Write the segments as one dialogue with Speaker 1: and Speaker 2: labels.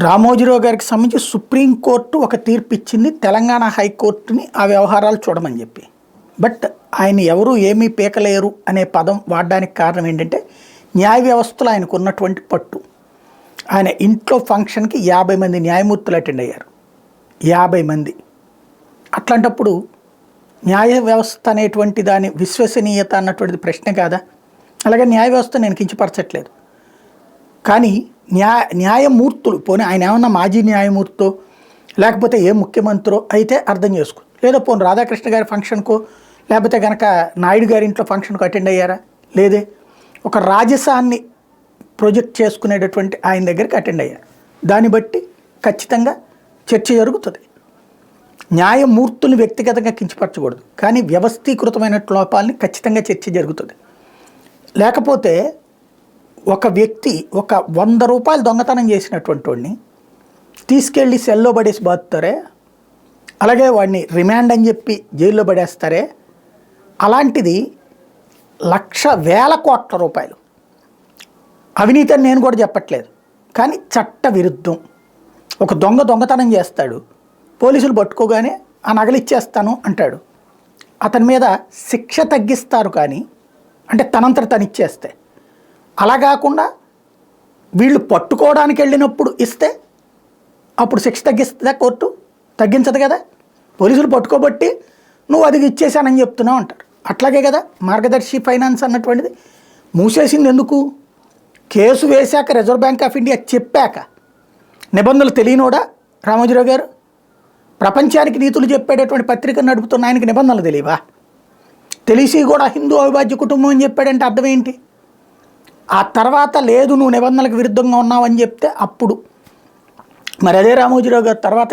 Speaker 1: రామోజీరావు గారికి సంబంధించి సుప్రీంకోర్టు ఒక తీర్పు ఇచ్చింది తెలంగాణ హైకోర్టుని ఆ వ్యవహారాలు చూడమని చెప్పి. బట్ ఆయన ఎవరు ఏమీ పీకలేరు అనే పదం వాడడానికి కారణం ఏంటంటే న్యాయ వ్యవస్థలో ఆయనకు ఉన్నటువంటి పట్టు. ఆయన ఇంట్లో ఫంక్షన్కి 50 మంది న్యాయమూర్తులు అటెండ్ అయ్యారు. 50 మంది. అట్లాంటప్పుడు న్యాయ వ్యవస్థ అనేటువంటి దాని విశ్వసనీయత అన్నటువంటిది ప్రశ్న కాదా? అలాగే న్యాయ వ్యవస్థ నేను కించపరచట్లేదు, కానీ న్యాయమూర్తులు పోనీ ఆయన ఏమన్నా మాజీ న్యాయమూర్తో లేకపోతే ఏ ముఖ్యమంత్రో అయితే అర్థం చేసుకో, లేదా పోనీ రాధాకృష్ణ గారి ఫంక్షన్కో లేకపోతే కనుక నాయుడు గారి ఇంట్లో ఫంక్షన్కు అటెండ్ అయ్యారా? లేదే. ఒక రాజసాన్ని ప్రొజెక్ట్ చేసుకునేటటువంటి ఆయన దగ్గరికి అటెండ్ అయ్యారు. దాన్ని బట్టి ఖచ్చితంగా చర్చ జరుగుతుంది. న్యాయమూర్తుల్ని వ్యక్తిగతంగా కించపరచకూడదు, కానీ వ్యవస్థీకృతమైన లోపాలని ఖచ్చితంగా చర్చ జరుగుతుంది. లేకపోతే ఒక వ్యక్తి ఒక 100 రూపాయలు దొంగతనం చేసినటువంటి వాడిని తీసుకెళ్ళి సెల్లో పడేసి బాదుతారే, అలాగే వాడిని రిమాండ్ అని చెప్పి జైల్లో పడేస్తారే, అలాంటిది వేల కోట్ల రూపాయలు అవినీతి అని నేను కూడా చెప్పట్లేదు, కానీ చట్ట విరుద్ధం. ఒక దొంగతనం చేస్తాడు, పోలీసులు పట్టుకోగానే ఆ నగలు ఇచ్చేస్తాను అంటాడు, అతని మీద శిక్ష తగ్గిస్తారు, కానీ అంటే తనంతట తను ఇచ్చేస్తే. అలా కాకుండా వీళ్ళు పట్టుకోవడానికి వెళ్ళినప్పుడు ఇస్తే అప్పుడు శిక్ష తగ్గిస్తుందా కోర్టు? తగ్గించదు కదా. పోలీసులు పట్టుకోబట్టి నువ్వు అది ఇచ్చేసానని చెప్తున్నావు అంటారు. అట్లాగే కదా మార్గదర్శి ఫైనాన్స్ అన్నటువంటిది మూసేసింది ఎందుకు? కేసు వేశాక రిజర్వ్ బ్యాంక్ ఆఫ్ ఇండియా చెప్పాక. నిబంధనలు తెలియనోడా రామోజీరావు గారు? ప్రపంచానికి నీతులు చెప్పేటటువంటి పత్రిక నడుపుతున్న ఆయనకి నిబంధనలు తెలియవా? తెలిసి కూడా హిందూ అవిభాజ్య కుటుంబం అని చెప్పాడంటే అర్థం ఏంటి? ఆ తర్వాత లేదు నువ్వు నిబంధనలకు విరుద్ధంగా ఉన్నావని చెప్తే అప్పుడు మరి అదే రామోజీరావు గారు తర్వాత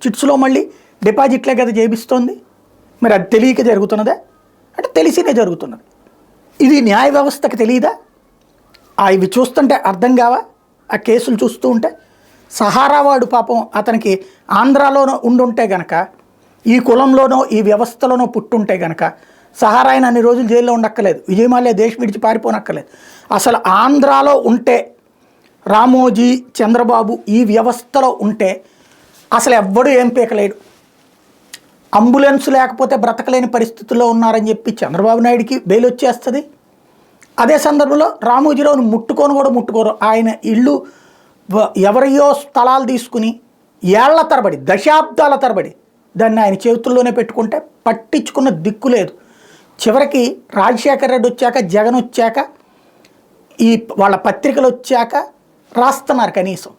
Speaker 1: చిట్స్లో మళ్ళీ డిపాజిట్లే కదా చేపిస్తోంది. మరి అది తెలియక జరుగుతున్నదే అంటే తెలిసినే జరుగుతున్నది. ఇది న్యాయ వ్యవస్థకు తెలియదా? ఇవి చూస్తుంటే అర్థం కావా? ఆ కేసులు చూస్తూ ఉంటే సహారా వాడు పాపం అతనికి ఆంధ్రాలోనో ఉండుంటే గనక, ఈ కులంలోనో ఈ వ్యవస్థలోనో పుట్టుంటే గనక సహారా ఆయన అన్ని రోజులు జైల్లో ఉండక్కర్లేదు, విజయమాల్యా దేశం విడిచి పారిపోనక్కర్లేదు. అసలు ఆంధ్రాలో ఉంటే రామోజీ చంద్రబాబు ఈ వ్యవస్థలో ఉంటే అసలు ఎవ్వడూ ఏం పీకలేడు. అంబులెన్స్ లేకపోతే బ్రతకలేని పరిస్థితుల్లో ఉన్నారని చెప్పి చంద్రబాబు నాయుడికి బెయిల్ వచ్చేస్తుంది. అదే సందర్భంలో రామోజీరావుని ముట్టుకోరు. ఆయన ఇల్లు ఎవరియో స్థలాలు తీసుకుని ఏళ్ల తరబడి దశాబ్దాల తరబడి దాన్ని ఆయన చేతుల్లోనే పెట్టుకుంటే పట్టించుకున్న దిక్కు లేదు. చివరికి రాజశేఖర రెడ్డి వచ్చాక, జగన్ వచ్చాక, ఈ వాళ్ళ పత్రికలు వచ్చాక రాస్తున్నారు కనీసం.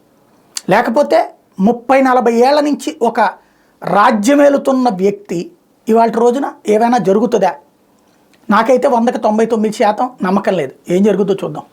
Speaker 1: లేకపోతే 30-40 ఏళ్ల నుంచి ఒక రాజ్యమేలుతున్న వ్యక్తి ఇవాళ రోజున ఏమైనా జరుగుతుందా? నాకైతే 100కి 99% నమ్మకం లేదు. ఏం జరుగుతుందో చూద్దాం.